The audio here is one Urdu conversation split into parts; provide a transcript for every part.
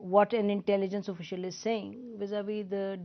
what an intelligence official is saying vis-a-vis the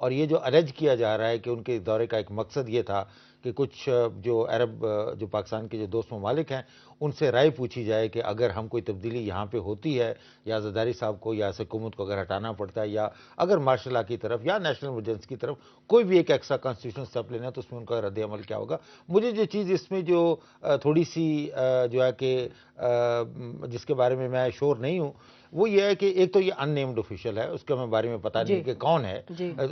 اور یہ جو الیج کیا جا رہا ہے کہ ان کے دورے کا ایک مقصد یہ تھا کہ کچھ جو عرب جو پاکستان کے جو دوست ممالک ہیں ان سے رائے پوچھی جائے کہ اگر ہم کوئی تبدیلی یہاں پہ ہوتی ہے یا زرداری صاحب کو یا اس حکومت کو اگر ہٹانا پڑتا ہے یا اگر مارشل لا کی طرف یا نیشنل ایمرجنسی کی طرف کوئی بھی ایک ایکسٹرا کانسٹیٹیوشنل اسٹیپ لینا ہے تو اس میں ان کا رد عمل کیا ہوگا. مجھے جو چیز اس میں جو تھوڑی سی جو ہے کہ جس کے بارے میں شور نہیں ہوں وہ یہ ہے کہ ایک تو یہ ان نیمڈ آفیشل ہے, اس کے ہمیں بارے میں پتہ نہیں کہ کون ہے.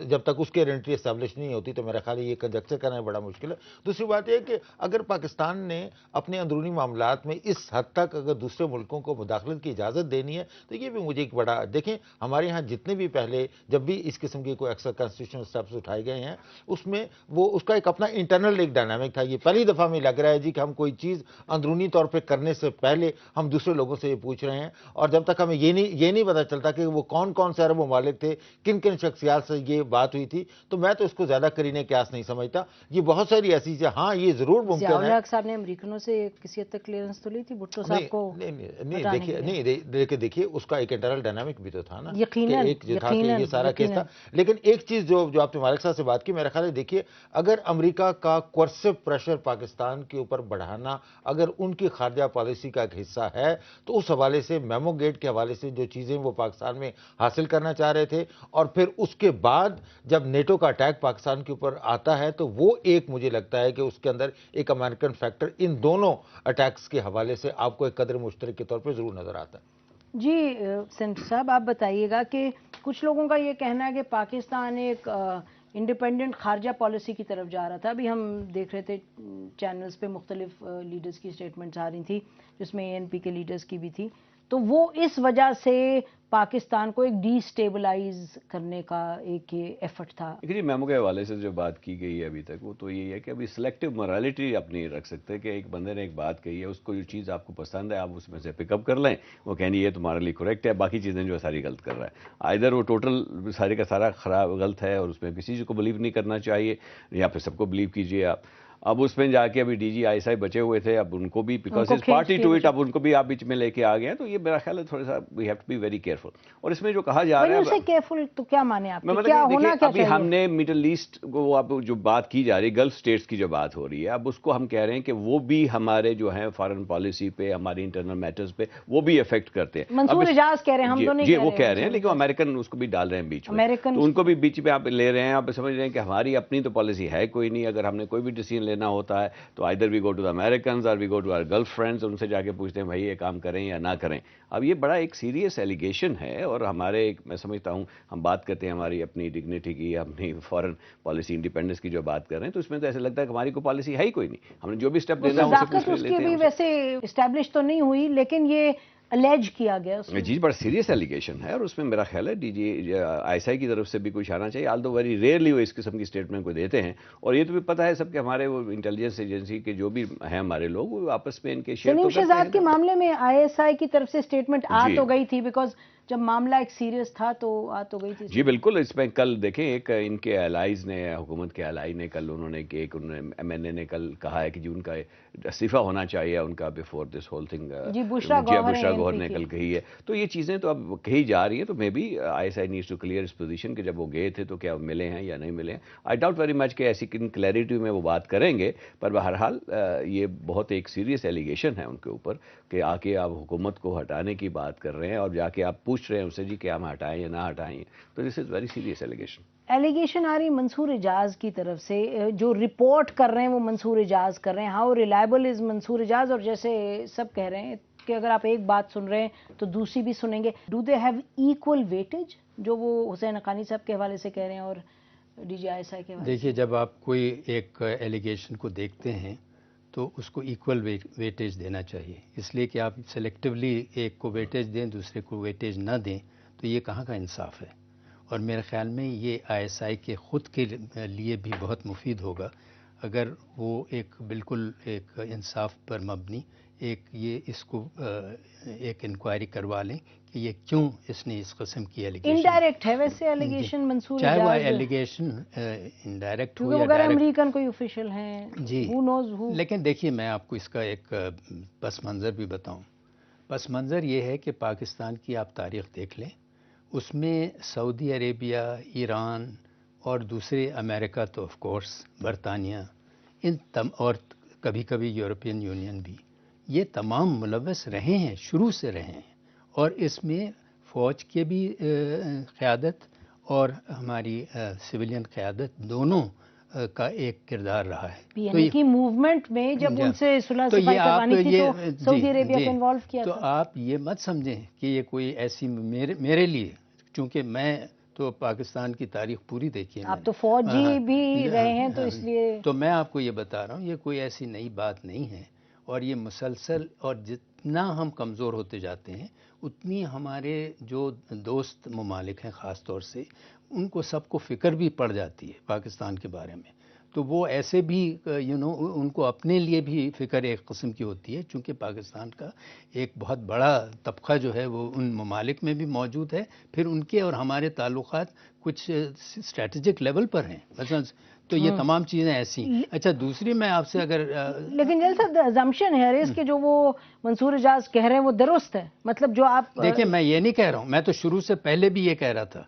جب تک اس کی آئیڈینٹی اسٹیبلش نہیں ہوتی تو میرا خیال ہے یہ کنجکچر کرنا بڑا مشکل ہے. دوسری بات یہ ہے کہ اگر پاکستان نے اپنے اندرونی معاملات میں اس حد تک اگر دوسرے ملکوں کو مداخلت کی اجازت دینی ہے تو یہ بھی مجھے ایک بڑا, دیکھیں ہمارے یہاں جتنے بھی پہلے جب بھی اس قسم کی کوئی ایکسٹرا کانسٹیٹیوشنل اسٹیپس اٹھائے گئے ہیں اس میں وہ اس کا ایک اپنا انٹرنل ایک ڈائنامک تھا. یہ پہلی دفعہ میں لگ رہا ہے جی کہ ہم کوئی چیز اندرونی طور پہ کرنے سے پہلے ہم دوسرے لوگوں سے یہ پوچھ رہے ہیں, اور جب تک ہمیں یہ نہیں پتا چلتا کہ وہ کون کون سے عرب ممالک تھے, کن کن شخصیات سے یہ بات ہوئی تھی, تو میں تو اس کو زیادہ قرینِ قیاس نہیں سمجھتا. یہ بہت ساری ایسی چیزیں, ہاں یہ ضرور ممکن ہے. ضیاء الحق صاحب نے امریکنوں سے کسی حد تک کلیئرنس تو لی تھی بھٹو صاحب کو. دیکھیے اس کا ایک انٹرنل ڈائنامک بھی تو تھا نا, یقیناً ایک جو تھا کہ یہ سارا کیس تھا. لیکن ایک چیز جو آپ نے مالک صاحب سے بات کی, میرا خیال ہے دیکھیے اگر امریکہ کا کوئرسو پریشر پاکستان کے اوپر بڑھانا اگر ان کی خارجہ پالیسی کا ایک حصہ ہے تو اس حوالے سے میمو گیٹ کے حوالے سے جو چیزیں وہ پاکستان میں حاصل کرنا چاہ رہے تھے, اور پھر اس کے بعد جب نیٹو کا اٹیک پاکستان کے اوپر آتا ہے تو وہ ایک مجھے لگتا ہے کہ اس کے اندر ایک امریکن فیکٹر ان دونوں اٹیکس کے حوالے سے آپ کو ایک قدر مشترک کے طور پہ ضرور نظر آتا ہے. جی سینٹر صاحب آپ بتائیے گا کہ کچھ لوگوں کا یہ کہنا ہے کہ پاکستان ایک انڈیپینڈنٹ خارجہ پالیسی کی طرف جا رہا تھا. ابھی ہم دیکھ رہے تھے چینلز پہ مختلف لیڈرز کی سٹیٹمنٹس آ رہی تھی جس میں ANP کے لیڈرز کی بھی تھی, تو وہ اس وجہ سے پاکستان کو ایک ڈی سٹیبلائز کرنے کا ایک ایفرٹ تھا. جی میمو کے حوالے سے جو بات کی گئی ہے ابھی تک وہ تو یہی ہے کہ ابھی سلیکٹیو مورالٹی آپ نہیں رکھ سکتے کہ ایک بندے نے ایک بات کہی ہے, اس کو جو چیز آپ کو پسند ہے آپ اس میں سے پک اپ کر لیں, وہ کہنی یہ تمہارے لیے کریکٹ ہے, باقی چیزیں جو ہے ساری غلط کر رہا ہے. ادھر وہ ٹوٹل سارے کا سارا خراب غلط ہے اور اس میں کسی چیز کو بلیو نہیں کرنا چاہیے, یا پھر سب کو بلیو کیجیے آپ. اب اس میں جا کے ابھی DG ISI بچے ہوئے تھے, اب ان کو بھی because is party to it, اب ان کو بھی آپ بیچ میں لے کے آ گئے ہیں, تو یہ میرا خیال ہے تھوڑا سا we have to be very careful. اور اس میں جو کہا جا رہا ہے کیئرفل تو کیا مانے آپ, کیا ہونا کیا چاہیے, ابھی ہم نے مڈل ایسٹ کو اب جو بات کی جا رہی ہے, گلف اسٹیٹس کی جو بات ہو رہی ہے, اب اس کو ہم کہہ رہے ہیں کہ وہ بھی ہمارے جو ہیں فارن پالیسی پہ, ہماری انٹرنل میٹرز پہ وہ بھی افیکٹ کرتے ہیں. منصور اجاز کہہ رہے ہیں, ہم تو نہیں جی وہ کہہ رہے ہیں, لیکن امریکن اس کو بھی ڈال رہے ہیں بیچ میں, تو ان کو بھی بیچ میں آپ لے رہے ہیں. آپ سمجھ رہے ہیں کہ ہماری اپنی تو پالیسی ہے کوئی نہیں, اگر ہم نے کوئی بھی ڈیسیژن لینا ہوتا ہے تو either we go to Americans or we go to our Gulf friends, ان سے جا کے پوچھتے ہیں بھائی یہ کام کریں یا نہ کریں. اب یہ بڑا ایک سیریس ایلیگیشن ہے, اور ہمارے میں سمجھتا ہوں ہم بات کرتے ہیں ہماری اپنی ڈگنیٹی کی, اپنی فارن پالیسی انڈیپینڈنس کی جو بات کر رہے ہیں, تو اس میں تو ایسا لگتا ہے کہ ہماری کوئی پالیسی ہے ہی کوئی نہیں, ہم نے جو بھی اسٹیپ لینا ہے اسے پوچھ لیتے ہیں. ویسے اسٹیبلش تو نہیں ہوئی لیکن یہ الیج کیا گیا اس میں. جی بڑا سیریس ایلیگیشن ہے, اور اس میں میرا خیال ہے DG ISI کی طرف سے بھی کچھ آنا چاہیے, آل دو ویری ریئرلی وہ اس قسم کی اسٹیٹمنٹ کو دیتے ہیں. اور یہ تو بھی پتہ ہے سب کہ ہمارے وہ انٹیلیجنس ایجنسی کے جو بھی ہیں ہمارے لوگ, وہ آپس میں ان کے شیئر سلیم شہزاد کے معاملے میں ISI کی طرف سے اسٹیٹمنٹ آ تو گئی تھی, بیکاز جب معاملہ ایک سیریس تھا تو آ تو گئی تھی. جی بالکل, اس میں کل دیکھیں ایک ان کے الائز نے, حکومت کے الائی نے کل انہوں نے کہ MNA نے کل کہا ہے کہ جی ان کا استعفیٰ ہونا چاہیے ان کا بفور دس ہول تھنگ. جی بشرا گوہر نے کل کہی ہے, تو یہ چیزیں تو اب کہی جا رہی ہیں, تو may be ISI needs to clear اس پوزیشن کہ جب وہ گئے تھے تو کیا ملے ہیں یا نہیں ملے ہیں. آئی ڈاؤٹ ویری مچ کہ ایسی کلیئرٹی میں وہ بات کریں گے, پر بہرحال یہ بہت ایک سیریس ایلیگیشن ہے ان کے اوپر کہ آ کے آپ حکومت کو ہٹانے کی بات کر رہے ہیں, اور جا کے آپ پوچھ رہے ہیں اسے جی کہ ہم ہٹائیں یا نہ ہٹائیں, تو this is very serious allegation. Allegation آ رہی منصور اجاز کی طرف سے, جو رپورٹ کر رہے ہیں وہ منصور اجاز کر رہے ہیں. ہاؤ ریلائبل از منصور اجاز, اور جیسے سب کہہ رہے ہیں کہ اگر آپ ایک بات سن رہے ہیں تو دوسری بھی سنیں گے. Do they have equal weightage جو وہ حسین حقانی صاحب کے حوالے سے کہہ رہے ہیں اور DG ISI کے حوالے سے؟ دیکھیے, جب آپ کوئی ایک ایلیگیشن کو دیکھتے ہیں تو اس کو ایکول ویٹیج دینا چاہیے, اس لیے کہ آپ سلیکٹیولی ایک کو ویٹیج دیں دوسرے کو ویٹیج نہ دیں تو یہ کہاں کا انصاف ہے. اور میرے خیال میں یہ ISI کے خود کے لیے بھی بہت مفید ہوگا اگر وہ ایک بالکل ایک انصاف پر مبنی اس کو ایک انکوائری کروا لیں کہ یہ کیوں اس نے اس قسم کی ایلیگیشن. انڈائریکٹ ہے ویسے ایلیگیشن منصور اجاز, چاہے وہ ایلیگیشن انڈائریکٹ ہو یا اگر امریکن کوئی آفیشل ہیں, جی who knows who. لیکن دیکھیے میں آپ کو اس کا ایک پس منظر بھی بتاؤں. پس منظر یہ ہے کہ پاکستان کی آپ تاریخ دیکھ لیں, اس میں سعودی عربیہ, ایران اور دوسرے امریکہ تو آف کورس برطانیہ اور کبھی کبھی یورپین یونین بھی، یہ تمام ملوث رہے ہیں، شروع سے رہے ہیں، اور اس میں فوج کے بھی قیادت اور ہماری سویلین قیادت دونوں کا ایک کردار رہا ہے۔ یعنی کہ موومنٹ میں جب ان سے صلح صفائی کروانی تھی تو سعودی عربیہ کو انوالو کیا تھا۔ تو آپ یہ مت سمجھیں کہ یہ کوئی ایسی میرے لیے، چونکہ میں تو پاکستان کی تاریخ پوری دیکھی ہے، آپ تو فوجی بھی رہے ہیں تو اس لیے تو میں آپ کو یہ بتا رہا ہوں یہ کوئی ایسی نئی بات نہیں ہے، اور یہ مسلسل، اور جتنا ہم کمزور ہوتے جاتے ہیں اتنی ہمارے جو دوست ممالک ہیں خاص طور سے ان کو سب کو فکر بھی پڑ جاتی ہے پاکستان کے بارے میں، تو وہ ایسے بھی ان کو اپنے لیے بھی فکر ایک قسم کی ہوتی ہے، چونکہ پاکستان کا ایک بہت بڑا طبقہ جو ہے وہ ان ممالک میں بھی موجود ہے، پھر ان کے اور ہمارے تعلقات کچھ اسٹریٹجک لیول پر ہیں مثلا، تو یہ تمام چیزیں ایسی ہیں۔ اچھا دوسری میں آپ سے اگر لیکن جیل صاحب ازمپشن ہے اس کے جو وہ منصور اعجاز کہہ رہے ہیں وہ درست ہے، مطلب جو آپ دیکھیں میں یہ نہیں کہہ رہا ہوں، میں تو شروع سے پہلے بھی یہ کہہ رہا تھا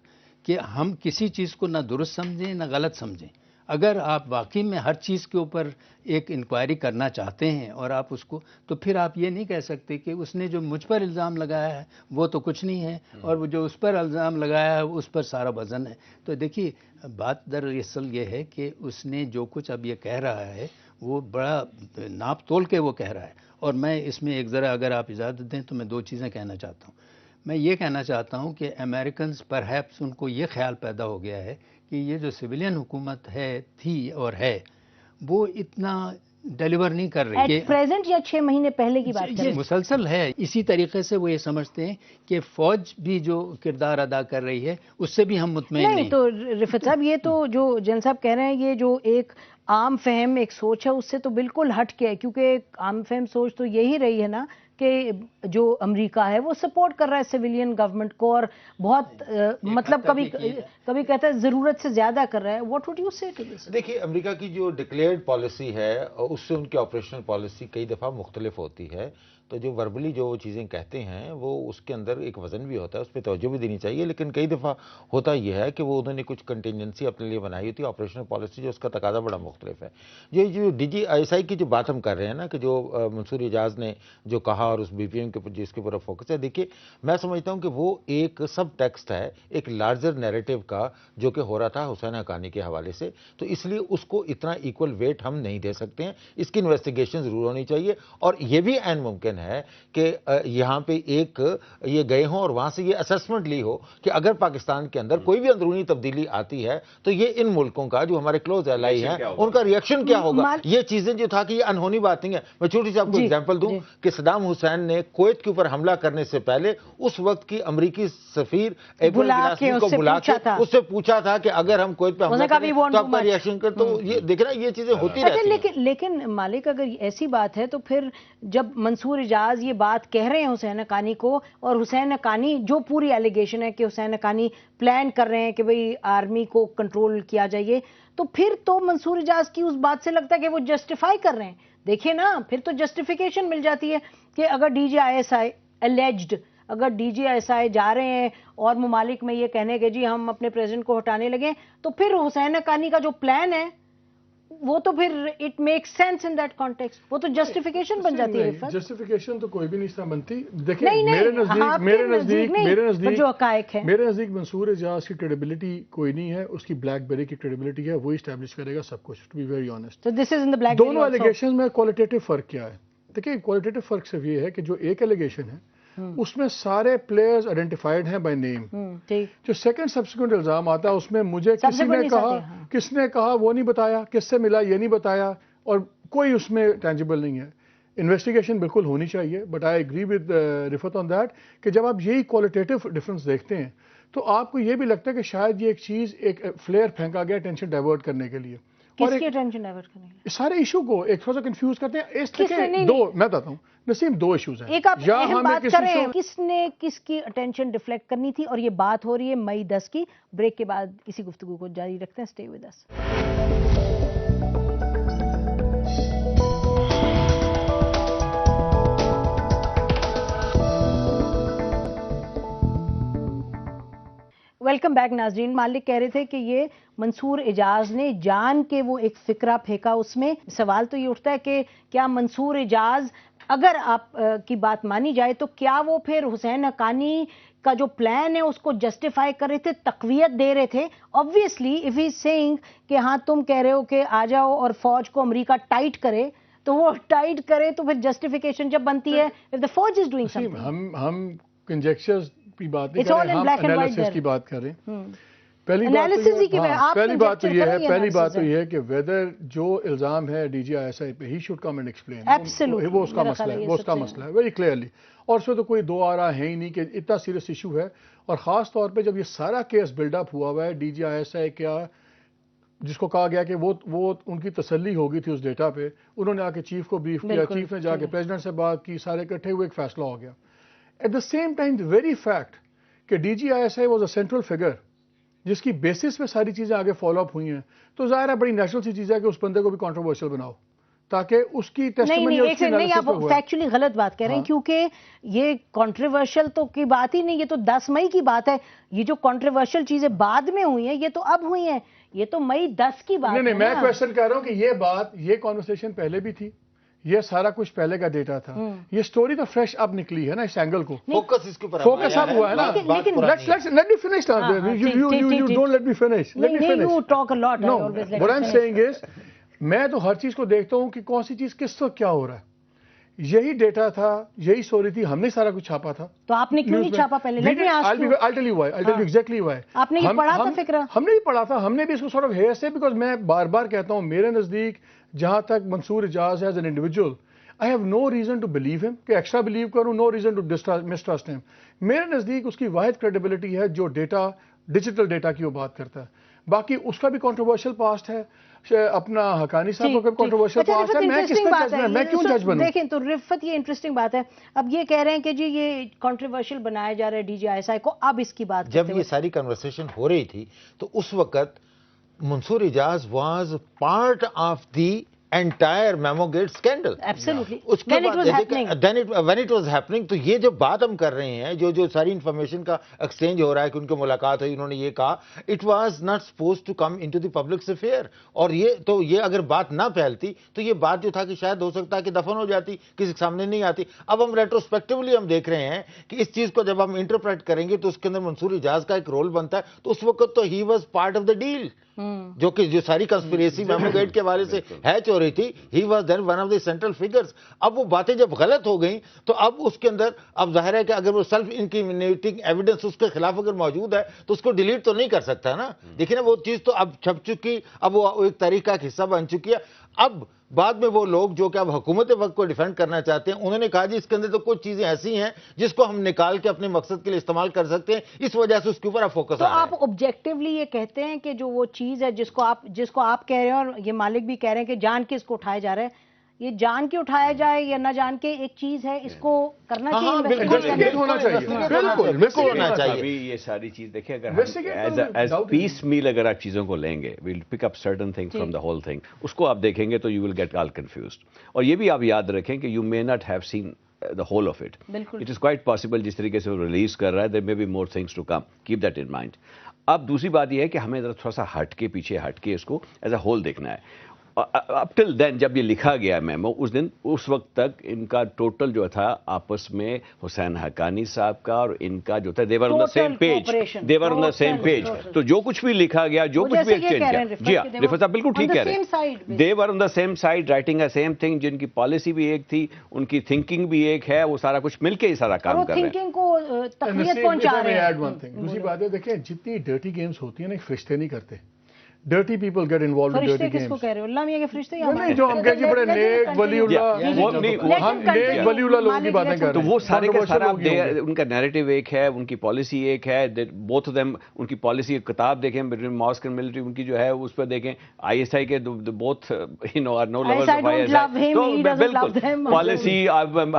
کہ ہم کسی چیز کو نہ درست سمجھیں نہ غلط سمجھیں۔ اگر آپ واقعی میں ہر چیز کے اوپر ایک انکوائری کرنا چاہتے ہیں اور آپ اس کو، تو پھر آپ یہ نہیں کہہ سکتے کہ اس نے جو مجھ پر الزام لگایا ہے وہ تو کچھ نہیں ہے، اور وہ جو اس پر الزام لگایا ہے اس پر سارا وزن ہے۔ تو دیکھیے بات دراصل یہ ہے کہ اس نے جو کچھ اب یہ کہہ رہا ہے وہ بڑا ناپ تول کے وہ کہہ رہا ہے، اور میں اس میں ایک ذرا اگر آپ اجازت دیں تو میں دو چیزیں کہنا چاہتا ہوں۔ میں یہ کہنا چاہتا ہوں کہ امریکنز پرہیپس ان کو یہ خیال پیدا ہو گیا ہے کہ یہ جو سویلین حکومت تھی اور ہے وہ اتنا ڈیلیور نہیں کر رہی ایٹ پریزنٹ یا 6 مہینے پہلے کی بات کر رہے یہ ہیں؟ مسلسل ہے۔ اسی طریقے سے وہ یہ سمجھتے ہیں کہ فوج بھی جو کردار ادا کر رہی ہے اس سے بھی ہم مطمئن نہیں۔ تو رفعت صاحب یہ تو جو جن صاحب کہہ رہے ہیں یہ جو ایک عام فہم ایک سوچ ہے اس سے تو بالکل ہٹ کے ہے، کیونکہ عام فہم سوچ تو یہی رہی ہے نا کہ جو امریکہ ہے وہ سپورٹ کر رہا ہے سویلین گورنمنٹ کو، اور بہت مطلب کبھی کہتا ہے ضرورت سے زیادہ کر رہا ہے۔ واٹ وڈ یو سے ٹو دس؟ دیکھیے امریکہ کی جو ڈکلیئرڈ پالیسی ہے اس سے ان کی آپریشنل پالیسی کئی دفعہ مختلف ہوتی ہے، تو جو وربلی جو چیزیں کہتے ہیں وہ اس کے اندر ایک وزن بھی ہوتا ہے، اس پہ توجہ بھی دینی چاہیے، لیکن کئی دفعہ ہوتا یہ ہے کہ وہ انہوں نے کچھ کنٹینجنسی اپنے لیے بنائی ہوتی ہے، آپریشنل پالیسی جو اس کا تقاضا بڑا مختلف ہے۔ یہ جو ڈی جی آئی ایس آئی کی جو بات ہم کر رہے ہیں نا کہ جو منصور اعجاز نے جو کہا اور اس بی پی ایم کے اوپر جس کے اوپر فوکس ہے، دیکھیے میں سمجھتا ہوں کہ وہ ایک سب ٹیکسٹ ہے ایک لارجر نیریٹو کا جو کہ ہو رہا تھا حسین حقانی کے حوالے سے، تو اس لیے اس کو اتنا ایکول ویٹ ہم نہیں دے سکتے ہیں، اس کی انویسٹیگیشن ضرور ہونی چاہیے، اور یہ بھی عین ممکن ہے کہ یہاں پہ ایک یہ گئے ہوں اور وہاں سے یہ اسسمنٹ لی ہو کہ اگر پاکستان کے اندر کوئی بھی اندرونی تبدیلی آتی ہے تو یہ ان ملکوں کا جو ہمارے کلوز ایلائی ہیں ان کا ریئیکشن کیا ہوگا۔ یہ چیزیں جو تھا کہ یہ انہونی بات نہیں ہے۔ میں چھوٹی سی آپ کو ایگزامپل دوں کہ صدام حسین نے کویت کے اوپر حملہ کرنے سے پہلے اس وقت کی امریکی سفیر ایپرل گلاسپی کو بلا کے اس سے پوچھا تھا کہ اگر ہم کویت پہ حملہ کریں تو آپ کا ریئیکشن کر، تو یہ دیکھ رہا یہ چیزیں ہوتی رہتی ہیں۔ لیکن مالک اگر ایسی بات ہے تو پھر جب منصور اعجاز یہ بات کہہ رہے ہیں حسین حقانی کو، اور حسین حقانی جو پوری ایلیگیشن ہے کہ حسین حقانی پلان کر رہے ہیں کہ بھئی آرمی کو کنٹرول کیا جائے، تو پھر تو منصور اعجاز کی اس بات سے لگتا ہے کہ وہ جسٹیفائی کر رہے ہیں۔ دیکھیں نا پھر تو جسٹیفیکیشن مل جاتی ہے کہ اگر ڈی جی آئی ایس آئی الیجڈ، اگر ڈی جی ایس آئی جا رہے ہیں اور ممالک میں یہ کہنے کہ جی ہم اپنے پریزیڈنٹ کو ہٹانے لگے، تو پھر حسین حقانی کا جو پلان ہے وہ تو پھر it make sense in that context, وہ تو جسٹیفیکیشن بن جاتی ہے۔ جسٹیفیکیشن تو کوئی بھی نہیں اس طرح بنتی۔ دیکھیں میرے نزدیک منصور اعجاز کی کریڈیبلٹی کوئی نہیں ہے، اس کی بلیک بیری کی کریڈیبلٹی ہے، وہی اسٹیبلش کرے گا سب کچھ، ٹو بی ویری آنیسٹ۔ دونوں ایلیگیشن میں کوالٹیٹیو فرق کیا ہے؟ دیکھیں کوالٹیٹیو فرق صرف یہ ہے کہ جو ایک ایلیگیشن ہے اس میں سارے پلیئرز آئیڈینٹیفائڈ ہیں بائی نیم، جو سیکنڈ سبسیکوینٹ الزام آتا ہے اس میں مجھے کسی نے کہا، کس نے کہا وہ نہیں بتایا، کس سے ملا یہ نہیں بتایا، اور کوئی اس میں ٹینجیبل نہیں ہے۔ انویسٹیگیشن بالکل ہونی چاہیے، but I agree with Rifat on that کہ جب آپ یہی کوالٹیٹیو ڈفرنس دیکھتے ہیں تو آپ کو یہ بھی لگتا ہے کہ شاید یہ ایک چیز ایک فلیئر پھینکا گیا ٹینشن ڈائیورٹ کرنے کے لیے، کس کی ٹینشن ڈائیورٹ کرنے کے لیے؟ سارے ایشو کو ایک تھوڑا سا کنفیوز کرتے ہیں۔ اس طرح دو میں بتاتا ہوں نسیم، دو ایشوز ہیں، ایک آپ اہم بات کریں کس نے کس کی اٹینشن ڈیفلیکٹ کرنی تھی، اور یہ بات ہو رہی ہے مئی 10 کی۔ بریک کے بعد اسی گفتگو کو جاری رکھتے ہیں، stay with us. Welcome back ناظرین. مالک کہہ رہے تھے کہ یہ منصور اعجاز نے جان کے وہ ایک فکرہ پھینکا. اس میں سوال تو یہ اٹھتا ہے کہ کیا منصور اعجاز اگر آپ کی بات مانی جائے تو کیا وہ پھر حسین حقانی کا جو پلان ہے اس کو جسٹیفائی کر رہے تھے, تقویت دے رہے تھے؟ obviously if he is saying کہ ہاں تم کہہ رہے ہو کہ آ جاؤ اور فوج کو امریکہ ٹائٹ کرے, تو وہ ٹائٹ کرے تو پھر جسٹیفیکیشن جب بنتی ہے if the forge is doing something. ہم کنجیکچرز کی بات نہیں کر رہے, ہم انالیسس کی بات کر رہے ہیں. پہلی بات تو یہ ہے کہ ویدر جو الزام ہے ڈی جی آئی ایس آئی پہ he should come and explain, وہ اس کا مسئلہ ہے ویری کلیئرلی. اور اس میں تو کوئی دو آرا ہے ہی نہیں کہ اتنا سیریس ایشو ہے. اور خاص طور پہ جب یہ سارا کیس بلڈ اپ ہوا ہوا ہے, ڈی جی آئی ایس آئی کیا جس کو کہا گیا کہ وہ ان کی تسلی ہو گئی تھی اس ڈیٹا پہ, انہوں نے آ کے چیف کو بریف کیا, چیف نے جا کے پریزیڈنٹ سے بات کی, سارے اکٹھے ہوئے ایک فیصلہ ہو گیا. At the same time very fact کہ D G I S I was a central figure جس کی بیسس پہ ساری چیزیں آگے فالو اپ ہوئی ہیں, تو ظاہر ہے بڑی نیچرل سی چیز ہے کہ اس بندے کو بھی کنٹروورشل بناؤ تاکہ اس کی نہیں, آپ فیکچولی غلط بات کہہ رہے ہیں, کیونکہ یہ کنٹروورشل تو کی بات ہی نہیں, یہ تو 10 مئی کی بات ہے. یہ جو کنٹروورشل چیزیں بعد میں ہوئی ہیں یہ تو اب ہوئی ہیں, یہ تو مئی 10 کی بات ہے. نہیں, میں کوشچن کر رہا ہوں کہ یہ کانورسیشن پہلے بھی تھی, یہ سارا کچھ پہلے کا ڈیٹا تھا, یہ سٹوری تو فریش اب نکلی ہے نا اس اینگل کو, فوکس اس کے اوپر فوکس اب ہوا ہے نا. Let me finish. You don't let me finish. You talk a lot. No, what I'm saying is میں تو ہر چیز کو دیکھتا ہوں کہ کون سی چیز کس وقت کیا ہو رہا ہے. یہی ڈیٹا تھا, یہی سٹوری تھی, ہم نے سارا کچھ چھاپا تھا. تو آپ نے کیوں نہیں چھاپا پہلے؟ I'll tell you why. Exactly why. آپ نے یہ پڑھا تھا فکرہ؟ ہم نے بھی پڑھا تھا, ہم نے بھی اس کو sort of ہیئر سے, بیکاز میں بار بار کہتا ہوں میرے نزدیک جہاں تک Mansoor Ijaz as an individual I have no reason to believe him, کہ ایکسٹرا بلیو کروں, no reason to mistrust him. میرے نزدیک اس کی واحد کریڈیبلٹی ہے جو ڈیٹا, ڈیجیٹل ڈیٹا کی وہ بات کرتا ہے. باقی اس کا بھی کنٹروورشل پاسٹ ہے, اپنا حقانی صاحب کا بھی کنٹروورشل پاسٹ ہے. میں کس کا جج بنوں, میں کیوں جج بنوں؟ دیکھیں تو رفت, یہ انٹرسٹنگ بات ہے. اب یہ کہہ رہے ہیں کہ جی یہ کنٹروورشل بنایا جا رہا ہے ڈی جی آئی ایس آئی کو, اب اس کی بات جب یہ ساری کنورسیشن ہو رہی تھی تو اس وقت Mansoor Ijaz was part of the entire memo gate scandal. Absolutely. When it was happening, تو یہ جو بات ہم کر رہے ہیں, جو ساری انفارمیشن کا ایکسچینج ہو رہا ہے کہ ان کی ملاقات ہوئی, انہوں نے یہ کہا, it was not supposed to come into the public sphere. اور یہ اگر بات نہ پھیلتی تو یہ بات جو تھا کہ شاید ہو سکتا ہے کہ دفن ہو جاتی, کسی کے سامنے نہیں آتی. اب ہم ریٹروسپیکٹیولی ہم دیکھ رہے ہیں کہ اس چیز کو جب ہم انٹرپریٹ کریں گے تو اس کے اندر منصور اعجاز کا ایک رول بنتا ہے. تو اس وقت تو he was part of the deal. جو ساری کنسپریسی میمو گیٹ کے حوالے سے ہیچ ہو رہی تھی, he was then one of the central figures. اب وہ باتیں جب غلط ہو گئیں تو اب اس کے اندر اب ظاہر ہے کہ اگر وہ سیلف انکریمنیٹنگ ایویڈنس اس کے خلاف اگر موجود ہے تو اس کو ڈیلیٹ تو نہیں کر سکتا نا. دیکھیں نا, وہ چیز تو اب چھپ چکی, اب وہ ایک تاریخ کا حصہ بن چکی ہے. اب بعد میں وہ لوگ جو کہ اب حکومت وقت کو ڈیفینڈ کرنا چاہتے ہیں, انہوں نے کہا جی اس کے اندر تو کچھ چیزیں ایسی ہیں جس کو ہم نکال کے اپنے مقصد کے لیے استعمال کر سکتے ہیں, اس وجہ سے اس کے اوپر آپ فوکس. تو آپ آبجیکٹیولی یہ کہتے ہیں کہ جو وہ چیز ہے جس کو آپ کہہ رہے ہیں اور یہ مالک بھی کہہ رہے ہیں کہ جان کے اس کو اٹھایا جا رہا ہے, یہ جان کے اٹھایا جائے یا نہ جان کے ایک چیز ہے, اس کو کرنا چاہیے, ہونا چاہیے. ابھی یہ ساری چیز دیکھیں, اگر ایز پیس میل اگر آپ چیزوں کو لیں گے, we'll pick up certain thing from the whole thing, اس کو آپ دیکھیں گے تو you will get all confused. اور یہ بھی آپ یاد رکھیں کہ you may not have seen the whole of it. It is quite possible جس طریقے سے وہ ریلیز کر رہا ہے, there may be more things to come. Keep that in mind. اب دوسری بات یہ ہے کہ ہمیں ذرا تھوڑا سا ہٹ کے پیچھے ہٹ کے اس کو ایز اے ہول دیکھنا ہے. اپ ٹل دین جب یہ لکھا گیا میمو, اس وقت تک ان کا ٹوٹل جو تھا آپس میں حسین حقانی صاحب کا اور ان کا جو تھا they were on the same page. تو جو کچھ بھی لکھا گیا, جو کچھ بھی ایکسچینج کیا, جی ہاں رفت صاحب بالکل ٹھیک کہہ رہے ہیں, they were on the same side writing the same thing. جن کی پالیسی بھی ایک تھی, ان کی تھنکنگ بھی ایک ہے, وہ سارا کچھ مل کے ہی سارا کام کر رہے ہیں. تھنکنگ کو تقویت پہنچا رہے ہیں. دوسری بات ہے, دیکھیں جتنی ڈرٹی گیمز ہوتی ہیں نا, فرشتے نہیں کرتے. Dirty people get involved in dirty games. کس کو کہہ رہے ہو, اللہ میاں کے فرشتے یا نہیں, جو ہم کہہ جی بڑے نیک ولی اللہ, ہم نیک ولی اللہ لوگوں کی باتیں کر رہے ہیں. تو وہ سارے کے سارا ان کا نیریٹو ایک ہے, ان کی پالیسی ایک ہے, both of them. ان کی پالیسی کتاب دیکھیں between mosque and military, ان کی جو ہے اس پہ دیکھیں آئی ایس آئی کے both you know are no lovers of ISI. تو بالکل پالیسی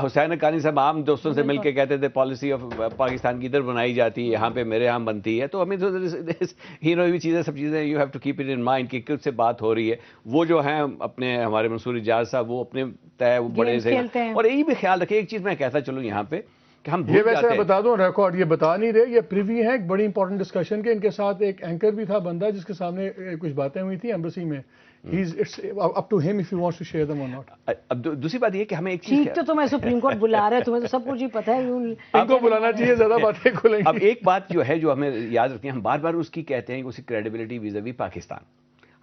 حسین حقانی صاحب عام دوستوں سے مل کے کہتے تھے پالیسی آف پاکستان کی ادھر بنائی جاتی ہے, یہاں پہ میرے یہاں بنتی ہے. تو ہمیں یہ چیزیں سب چیزیں you have to keep it in mind کہ کس سے بات ہو رہی ہے. وہ جو ہیں اپنے ہمارے منصور اعجاز صاحب, وہ اپنے طے وہ بڑے سے. اور یہ بھی خیال رکھیں ایک چیز میں کہتا چلوں یہاں پہ کہ ہم یہ بھول ویسے جاتے میں ہیں. بتا دوں ریکارڈ یہ بتا نہیں رہے، یہ پریوی ہے ایک بڑی امپورٹنٹ ڈسکشن کے. ان کے ساتھ ایک اینکر بھی تھا بندہ جس کے سامنے کچھ باتیں ہوئی تھی ایمبیسی میں. Up to him if you want to share them اور ناٹ. اب دوسری بات یہ کہ ہمیں ایک چیز ٹھیک تو تمہیں سپریم کورٹ بلا رہا ہے، تمہیں تو سب کچھ ہی پتہ ہے. ان کو بلانا چاہیے، زیادہ باتیں کھولیں اب گی. ایک بات جو ہے جو ہمیں یاد رکھنی ہے، ہم بار بار اس کی کہتے ہیں کہ اس کی کریڈیبلٹی ویزاوی پاکستان.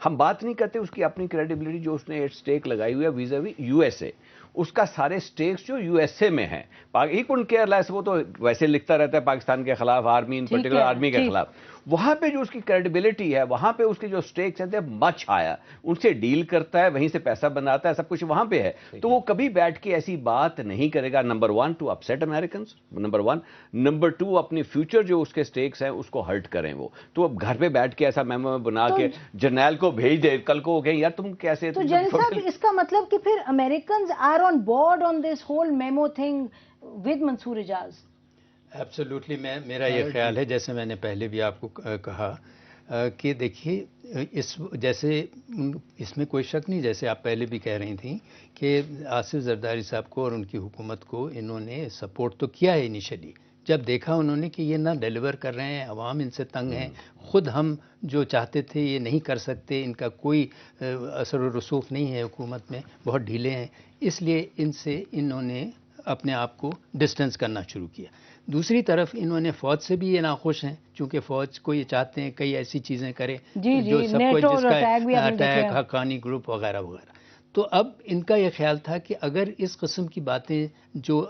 ہم بات نہیں کرتے اس کی اپنی کریڈیبلٹی جو اس نے سٹیک لگائی ہوئی ہے ویزاوی یو ایس اے. اس کا سارے سٹیکس جو یو ایس اے میں ہیں، ہی کونٹ کیئر لیس. وہ تو ویسے لکھتا رہتا ہے پاکستان کے خلاف، آرمی ان پرٹیکولر آرمی کے خلاف. وہاں پہ جو اس کی کریڈیبلٹی ہے، وہاں پہ اس کے جو سٹیکس ہیں مچ ہائر. ان سے ڈیل کرتا ہے، وہیں سے پیسہ بناتا ہے، سب کچھ وہاں پہ ہے. تو وہ کبھی بیٹھ کے ایسی بات نہیں کرے گا. Number 1 to upset Americans, number 1. Number 2 اپنی فیوچر جو اس کے سٹیکس ہیں اس کو ہرٹ کریں. وہ تو اب گھر پہ بیٹھ کے ایسا میمو بنا کے جرنیل کو بھیج دے، کل کو وہ کہیں یار تم کیسے. تو جن صاحب اس کا مطلب کہ پھر Americans are on board on this whole memo thing with Mansoor Ijaz. Absolutely میرا یہ خیال ہے، جیسے میں نے پہلے بھی آپ کو کہا کہ دیکھیے جیسے اس میں کوئی شک نہیں، جیسے آپ پہلے بھی کہہ رہی تھیں کہ آصف زرداری صاحب کو اور ان کی حکومت کو انہوں نے سپورٹ تو کیا ہے انیشلی. جب دیکھا انہوں نے کہ یہ نہ ڈیلیور کر رہے ہیں، عوام ان سے تنگ ہیں، خود ہم جو چاہتے تھے یہ نہیں کر سکتے، ان کا کوئی اثر و رسوخ نہیں ہے حکومت میں، بہت ڈھیلے ہیں، اس لیے ان سے انہوں نے اپنے آپ کو ڈسٹنس کرنا شروع کیا. دوسری طرف انہوں نے فوج سے بھی یہ ناخوش ہیں، چونکہ فوج کو یہ چاہتے ہیں کئی ایسی چیزیں کرے جو سب کو، جس کا اٹیک، حقانی گروپ وغیرہ وغیرہ. تو اب ان کا یہ خیال تھا کہ اگر اس قسم کی باتیں جو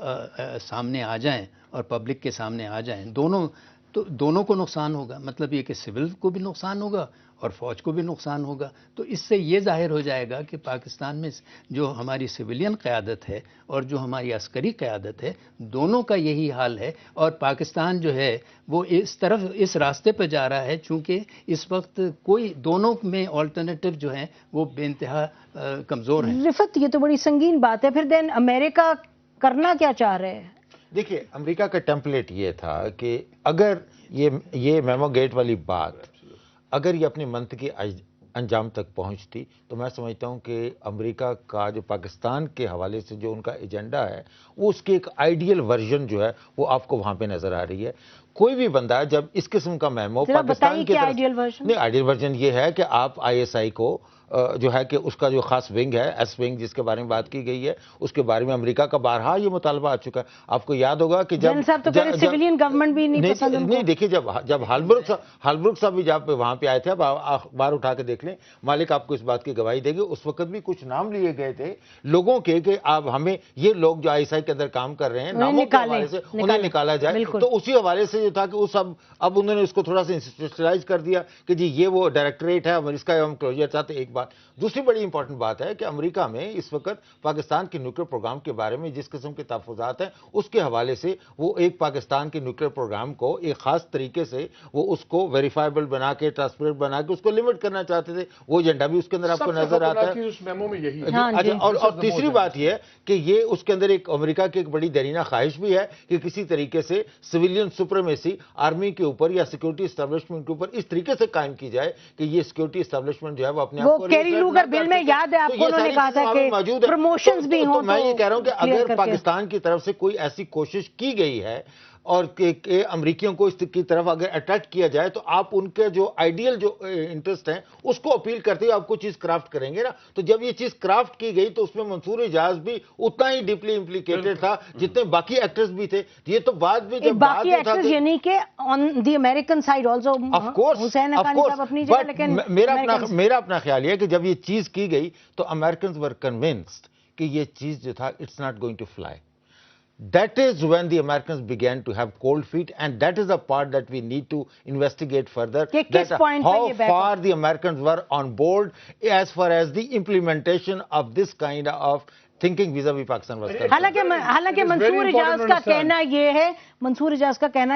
سامنے آ جائیں اور پبلک کے سامنے آ جائیں، دونوں کو نقصان ہوگا. مطلب یہ کہ سول کو بھی نقصان ہوگا اور فوج کو بھی نقصان ہوگا. تو اس سے یہ ظاہر ہو جائے گا کہ پاکستان میں جو ہماری سویلین قیادت ہے اور جو ہماری عسکری قیادت ہے، دونوں کا یہی حال ہے. اور پاکستان جو ہے وہ اس راستے پہ جا رہا ہے، چونکہ اس وقت کوئی دونوں میں آلٹرنیٹو جو ہیں وہ بے انتہا کمزور ہیں. رفت یہ تو بڑی سنگین بات ہے. پھر دین امریکہ کرنا کیا چاہ رہے ہیں؟ دیکھیے امریکہ کا ٹیمپلیٹ یہ تھا کہ اگر یہ میمو گیٹ والی بات اگر یہ اپنی منطقی انجام تک پہنچتی تو میں سمجھتا ہوں کہ امریکہ کا جو پاکستان کے حوالے سے جو ان کا ایجنڈا ہے وہ اس کی ایک آئیڈیل ورژن جو ہے وہ آپ کو وہاں پہ نظر آ رہی ہے. کوئی بھی بندہ جب اس قسم کا میمو پاکستان کی آئیڈیل ورژن یہ ہے کہ آپ آئی ایس آئی کو جو ہے کہ اس کا جو خاص ونگ ہے، ایس ونگ جس کے بارے میں بات کی گئی ہے، اس کے بارے میں امریکہ کا بارہا یہ مطالبہ آ چکا ہے. آپ کو یاد ہوگا کہ جب سویلین گورنمنٹ بھی نہیں دیکھیے جب ہالبروک صاحب بھی جب وہاں پہ آئے تھے، اب اخبار اٹھا کے دیکھ لیں، مالک آپ کو اس بات کی گواہی دے گی. اس وقت بھی کچھ نام لیے گئے تھے لوگوں کے کہ آپ ہمیں یہ لوگ جو آئی ایس آئی کے اندر کام کر رہے ہیں ناموں کے حوالے سے انہیں نکالا جائے. تو اسی حوالے سے جو تھا کہ اب انہوں نے اس کو تھوڑا سا انسٹیٹوشنلائز کر دیا کہ جی یہ وہ ڈائریکٹریٹ ہے، اس کا ہم کلوجر چاہتے. ایک بات دوسری بڑی امپورٹنٹ بات ہے کہ امریکہ میں اس وقت پاکستان کے نیوکلیر پروگرام کے بارے میں جس قسم کے تحفظات ہیں اس کے حوالے سے وہ ایک پاکستان کے نیوکلیر پروگرام کو ایک خاص طریقے سے وہ اس کو ویریفائبل بنا کے ٹرانسپیرنٹ بنا کے اس کو لمٹ کرنا چاہتے تھے. وہ ایجنڈا بھی اس کے اندر آپ کو نظر آتا ہے. اور تیسری بات یہ ہے کہ یہ اس کے اندر ایک امریکہ کی ایک بڑی دیرینہ خواہش بھی ہے کہ کسی طریقے سے سویلین سپریمیسی آرمی کے اوپر یا سیکورٹی اسٹیبلشمنٹ کے اوپر اس طریقے سے قائم کی جائے کہ یہ سیکورٹی اسٹیبلشمنٹ جو ہے وہ اپنے آپ کو بل میں یاد ہے آپ کو انہوں نے کہا تھا کہ پروموشنز بھی ہوں. تو میں یہ کہہ رہا ہوں کہ اگر پاکستان کی طرف سے کوئی ایسی کوشش کی گئی ہے اور کہ امریکیوں کو اس کی طرف اگر اٹریکٹ کیا جائے تو آپ ان کے جو آئیڈیل جو انٹرسٹ ہیں اس کو اپیل کرتے ہوئے آپ کو چیز کرافٹ کریں گے نا. تو جب یہ چیز کرافٹ کی گئی تو اس میں منصور اعجاز بھی اتنا ہی ڈیپلی امپلیکیٹڈ تھا جتنے باقی ایکٹرز بھی تھے. یہ تو بعد بھی جب باقی ایکٹرز یعنی کہ آن دی امریکن سائیڈ آلسو حسین حقانی صاحب اپنی جگہ، لیکن میرا اپنا خیال یہ ہے کہ جب یہ چیز کی گئی تو امریکنز ور کنونسڈ کہ یہ چیز جو تھا it's not going to fly. That is when the Americans began to have cold feet, and that is the part that we need to investigate further. That how far the Americans were on board as far as the implementation of this kind of thinking vis-a-vis Pakistan was concerned. حالانکہ منصور اعجاز کا کہنا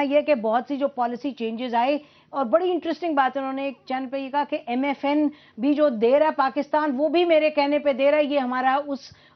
یہ ہے کہ بہت سی جو پالیسی چینجز آئے اور بڑی انٹرسٹنگ بات ہے، انہوں نے ایک چینل پہ یہ کہا کہ ایم ایف این بھی جو دے رہا ہے پاکستان وہ بھی میرے کہنے پہ دے رہا ہے. یہ ہمارا اس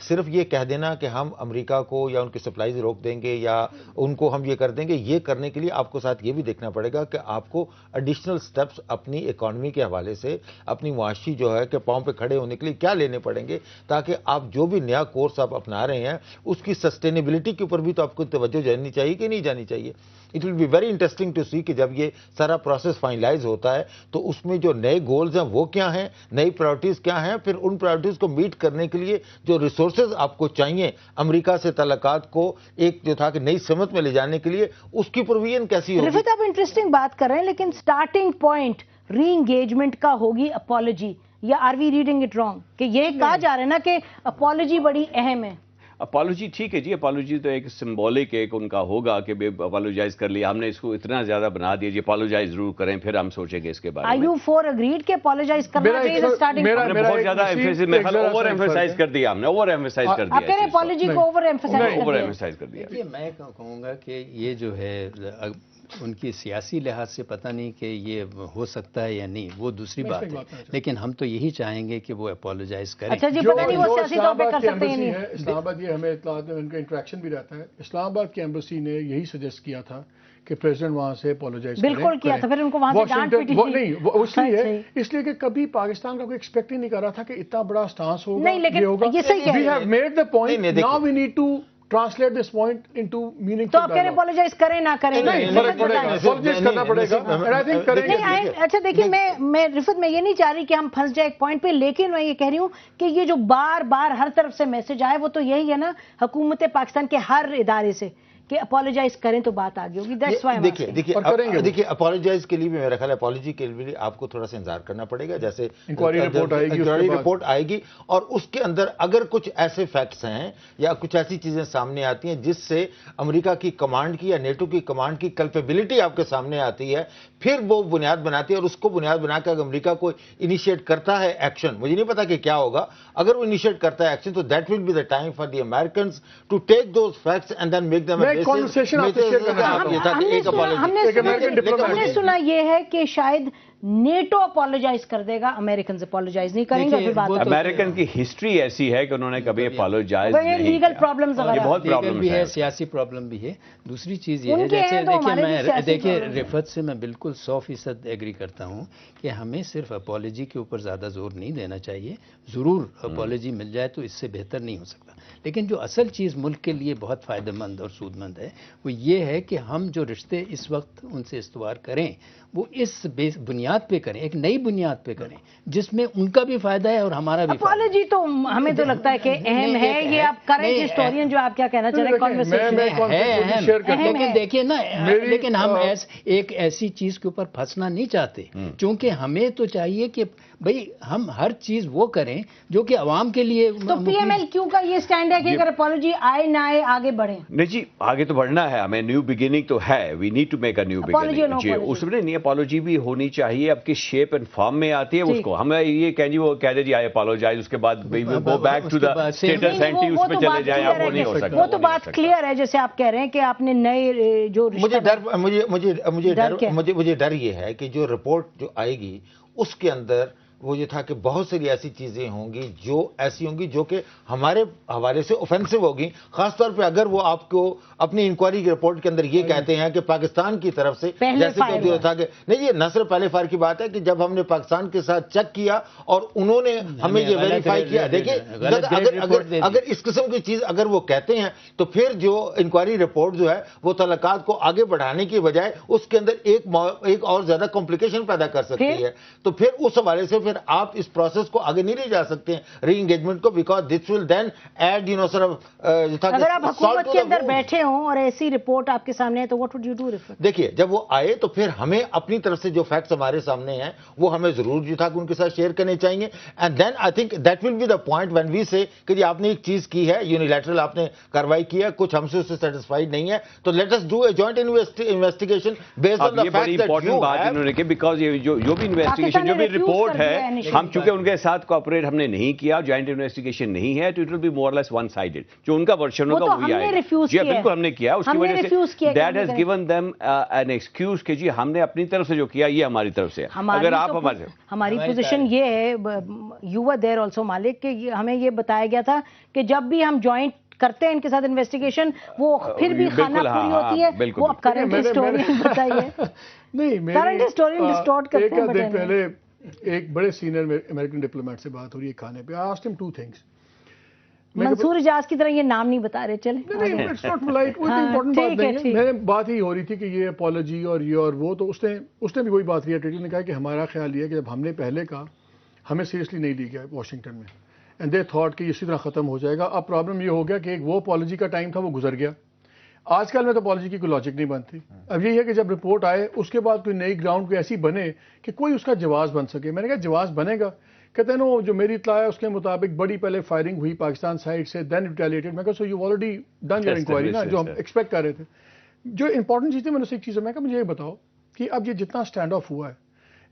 صرف یہ کہہ دینا کہ ہم امریکہ کو یا ان کی سپلائیز روک دیں گے یا ان کو ہم یہ کر دیں گے، یہ کرنے کے لیے آپ کو ساتھ یہ بھی دیکھنا پڑے گا کہ آپ کو ایڈیشنل سٹیپس اپنی اکانومی کے حوالے سے، اپنی معاشی جو ہے کہ پاؤں پہ کھڑے ہونے کے لیے کیا لینے پڑیں گے، تاکہ آپ جو بھی نیا کورس آپ اپنا رہے ہیں اس کی سسٹینیبلٹی کے اوپر بھی تو آپ کو توجہ جانی چاہیے کہ نہیں جانی چاہیے. It will be very interesting to see کہ جب یہ سارا پروسیس فائنلائز ہوتا ہے تو اس میں جو نئے گولز ہیں وہ کیا ہیں، نئی پرائرٹیز کیا ہیں، پھر ان پرائرٹیز کو میٹ کرنے کے لیے جو ریسورسز آپ کو چاہیے امریکہ سے تعلقات کو ایک جو تھا کہ نئی سمت میں لے جانے کے لیے، اس کی پروویژن کیسی ہوگی. رفعت، آپ انٹرسٹنگ بات کر رہے ہیں، لیکن سٹارٹنگ پوائنٹ ری انگیجمنٹ کا ہوگی اپالوجی، یا are we reading it wrong کہ یہ کہا جا رہا ہے نا کہ اپالوجی بڑی اہم ہے؟ اپالوجی ٹھیک ہے جی، اپالوجی تو ایک سمبولک ایک ان کا ہوگا کہ اپالوجائز کر لیا ہم نے، اس کو اتنا زیادہ بنا دیا جی اپالوجائز ضرور کریں پھر ہم سوچیں گے اس کے بارے میں. آر یو فور اگریڈ کہ اپالوجائز کرنا چاہیے اسٹارٹنگ؟ ہم نے بہت زیادہ اوور ایمفیسائز کر دیا، ہم نے اوور ایمفیسائز کر دیا. آپ کہہ رہے ہیں اپالوجی کو اوور ایمفیسائز کر دیا. میں کہوں گا کہ یہ جو ہے ان کی سیاسی لحاظ سے پتہ نہیں کہ یہ ہو سکتا ہے یا نہیں، وہ دوسری بات ہے، لیکن ہم تو یہی چاہیں گے کہ وہ اپولوجائز کریں. اچھا جی، پتہ نہیں وہ سیاسی طور پہ کر سکتے ہیں نہیں. اسلام آباد یہ ہمیں اطلاعات میں ان کا انٹریکشن بھی رہتا ہے. اسلام آباد کی ایمبیسی نے یہی سجیسٹ کیا تھا کہ پریزیڈنٹ وہاں سے اپولوجائز کریں. بالکل کیا تھا، پھر ان کو وہاں سے ڈانٹ پیٹی تھی. نہیں، اس لیے کہ کبھی پاکستان کا کوئی ایکسپیکٹ ہی نہیں کر رہا تھا کہ اتنا بڑا سٹانس ہوگا. نہیں، لیکن یہ صحیح ہے. We have made the point, now we need to translate this point into meaningful. تو آپ کہہ رہے اپولوجائز کریں نہ کریں؟ فرق پڑے گا، اپولوجائز کرنا پڑے گا. And I think کریں گے. اچھا دیکھیے، میں رفعت میں یہ نہیں چاہ رہی کہ ہم پھنس جائے ایک پوائنٹ پہ، لیکن میں یہ کہہ رہی ہوں کہ یہ جو بار بار ہر طرف سے میسج آئے وہ تو یہی ہے نا حکومت پاکستان کے ہر ادارے سے کہ اپولوجائز کریں تو بات آگے ہوگی. دیکھیے اپولوجائز کے لیے بھی میرا خیال ہے اپولوجی کے لیے آپ کو تھوڑا سا انتظار کرنا پڑے گا. جیسے انکوائری رپورٹ آئے گی اور اس کے اندر اگر کچھ ایسے فیکٹس ہیں یا کچھ ایسی چیزیں سامنے آتی ہیں جس سے امریکہ کی کمانڈ کی یا نیٹو کی کمانڈ کی کلپیبلٹی آپ کے سامنے آتی ہے، پھر وہ بنیاد بناتی ہے. اور اس کو بنیاد بنا کے اگر امریکہ کو انیشیٹ کرتا ہے ایکشن، مجھے نہیں پتا کہ کیا ہوگا، اگر وہ انیشیٹ کرتا ہے ایکشن تو that will be the time for the Americans to take those facts and then make them ہم نے سنا یہ ہے کہ شاید نیٹو اپولوجائز کر دے گا، امریکنز اپولوجائز نہیں کریں گے. امریکن کی ہسٹری ایسی ہے کہ انہوں نے کبھی اپولوجائز لیگل پرابلمز بہت پرابلم بھی ہے، سیاسی پرابلم بھی ہے. دوسری چیز یہ ہے، دیکھیے رفعت سے میں بالکل 100% ایگری کرتا ہوں کہ ہمیں صرف اپولوجی کے اوپر زیادہ زور نہیں دینا چاہیے. ضرور اپولوجی مل جائے تو اس سے بہتر نہیں ہو سکتا، لیکن جو اصل چیز ملک کے لیے بہت فائدہ مند اور سود مند ہے وہ یہ ہے کہ ہم جو رشتے اس وقت ان سے استوار کریں وہ اس بنیاد پہ کریں، ایک نئی بنیاد پہ کریں جس میں ان کا بھی فائدہ ہے اور ہمارا بھی. اپولوجی تو ہمیں تو لگتا ہے کہ اہم ہے. یہ آپ کرنٹ ہسٹورین جو آپ کیا کہنا چاہ رہے ہیں کانورسیشن ہے، لیکن دیکھیے نا، لیکن ہم ایک ایسی چیز کے اوپر پھنسنا نہیں چاہتے، چونکہ ہمیں تو چاہیے کہ بھئی ہم ہر چیز وہ کریں جو کہ عوام کے لیے. تو پی ایم ایل کیو کا یہ سٹینڈ ہے کہ اگر اپولوجی آئے نہ آئے آگے بڑھیں؟ نہیں جی، آگے تو بڑھنا ہے ہمیں، نیو بگننگ تو ہے، we need to make a new beginning. جی اس میں نہیں اپولوجی بھی ہونی چاہیے، اب کس شیپ اینڈ فارم میں آتی ہے اس کو ہم یہ کہیں جی وہ کہہ دے جی آئی اپولوجائز، اس کے بعد go back to the status ante اس میں چلے جائیں، اب وہ نہیں ہو سکتا. وہ تو بات کلیئر ہے، جیسے آپ کہہ رہے ہیں کہ آپ نے نئے جو مجھے ڈر یہ ہے کہ جو رپورٹ جو آئے گی اس کے اندر وہ یہ تھا کہ بہت ساری ایسی چیزیں ہوں گی جو ایسی ہوں گی جو کہ ہمارے حوالے سے اوفینسو ہوگی، خاص طور پہ اگر وہ آپ کو اپنی انکوائری کی رپورٹ کے اندر یہ کہتے ہیں کہ پاکستان کی طرف سے، جیسے کہ تھا کہ نہیں، یہ نہ صرف پہلے فائر کی بات ہے کہ جب ہم نے پاکستان کے ساتھ چیک کیا اور انہوں نے ہمیں یہ ویریفائی کیا. دیکھیں اگر اس قسم کی چیز اگر وہ کہتے ہیں تو پھر جو انکوائری رپورٹ جو ہے وہ تعلقات کو آگے بڑھانے کی بجائے اس کے اندر ایک اور زیادہ کمپلیکیشن پیدا کر سکتی ہے. تو پھر اس حوالے سے پھر آپ اس پروسیس کو آگے نہیں لے جا سکتے ہیں ری انگیجمنٹ کو، بیکاز دس ول دین ایڈ سر اگر آپ حکومت کے اندر بیٹھے ہوں اور ایسی رپورٹ آپ کے سامنے ہے تو واٹ وڈ یو ڈو؟ دیکھیے جب وہ آئے تو پھر ہمیں اپنی طرف سے جو فیکٹس ہمارے سامنے ہیں وہ ہمیں ضرور کہ ان کے ساتھ شیئر کرنے چاہیے. And then I think that will be the point when we say کہ جی آپ نے ایک چیز کی ہے، یونیلیٹرل آپ نے کاروائی کی ہے، کچھ ہم سے اس سے سیٹسفائیڈ نہیں ہے، تو let us do a joint investigation based on the fact that you بات انہوں نے کہ بیکاز یہ جو بھی انویسٹیگیشن جو بھی رپورٹ ہے ہے ہم چونکہ ان کے ساتھ کوآپریٹ ہم نے نہیں کیا, جوائنٹ انویسٹیگیشن نہیں ہے, تو it will be more less one sided. جو ان کا ورژن ہوگا وہی آئے گا. جی بالکل ہم نے کیا, اس کی وجہ سے that has given them an excuse کہ جی ہم نے اپنی طرف سے جو کیا یہ ہماری طرف سے. اگر آپ ہماری پوزیشن یہ ہے, یو ور دیر آلسو مالک, کہ ہمیں یہ بتایا گیا تھا کہ جب بھی ہم جوائنٹ کرتے ہیں ان کے ساتھ انویسٹیگیشن, وہ پھر بھی خانہ پوری ہوتی ہے. وہ اب کرنٹ ہسٹورین بتائیے. نہیں, کرنٹ ہسٹورین ڈسٹورٹ کرتے ہیں. ایک دن پہلے ایک بڑے سینئر امریکن ڈپلومیٹ سے بات ہو رہی ہے کھانے پہ. I asked him two things. منصور اجاز کی طرح یہ نام نہیں بتا رہے, چلیں. نہیں, it's not polite, وہ امپورٹنٹ بات نہیں ہے. میں بات ہی ہو رہی تھی کہ یہ اپالوجی اور یہ اور وہ, تو اس نے بھی وہی بات کی. ٹیٹل نے کہا کہ ہمارا خیال یہ ہے کہ جب ہم نے پہلے کہا ہمیں سیریسلی نہیں لی گیا واشنگٹن میں, اینڈ دے تھاٹ کہ اسی طرح ختم ہو جائے گا. اب پرابلم یہ ہو گیا کہ ایک وہ اپالوجی کا ٹائم تھا وہ گزر گیا. آج کل میں تو اپالوجی کی کوئی لاجک نہیں بنتی. اب یہی ہے کہ جب رپورٹ آئے اس کے بعد کوئی نئی گراؤنڈ کوئی ایسی بنے کہ کوئی اس کا جواز بن سکے. میں نے کہا جواز بنے گا. کہتے ہیں نا جو میری اطلاع ہے اس کے مطابق بڑی پہلے فائرنگ ہوئی پاکستان سائڈ سے, دین ریٹیلیٹڈ. میں کہا so you already done your inquiry نا, جو ہم ایکسپیکٹ کر رہے تھے. جو امپورٹنٹ چیز تھی میں نے ایک چیز ہے, میں کہا مجھے یہ بتاؤ کہ اب یہ جتنا اسٹینڈ آف ہوا ہے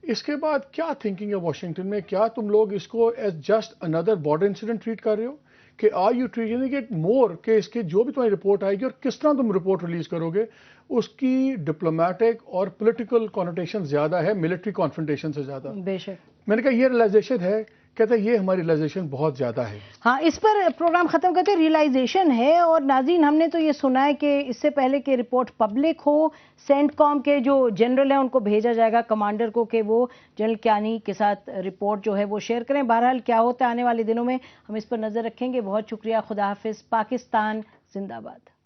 اس کے بعد کیا تھنکنگ ہے واشنگٹن میں؟ کیا تم لوگ اس کو as just another border incident treat کر رہے ہو کہ are you treating it more کہ اس کے جو بھی تمہاری رپورٹ آئے گی اور کس طرح تم رپورٹ ریلیز کرو گے اس کی ڈپلومیٹک اور پولیٹیکل کانوٹیشن زیادہ ہے ملٹری کانفرنٹیشن سے زیادہ. بے شک. میں نے کہا یہ ریلائزیشن ہے. کہتا ہے یہ ہماری ریلائزیشن بہت زیادہ ہے. ہاں, اس پر پروگرام ختم کرتے ریلائزیشن ہے. اور ناظرین, ہم نے تو یہ سنا ہے کہ اس سے پہلے کہ رپورٹ پبلک ہو, سینٹ کام کے جو جنرل ہیں ان کو بھیجا جائے گا کمانڈر کو کہ وہ جنرل کیانی کے ساتھ رپورٹ جو ہے وہ شیئر کریں. بہرحال کیا ہوتا ہے آنے والے دنوں میں ہم اس پر نظر رکھیں گے. بہت شکریہ. خدا حافظ. پاکستان زندہ باد.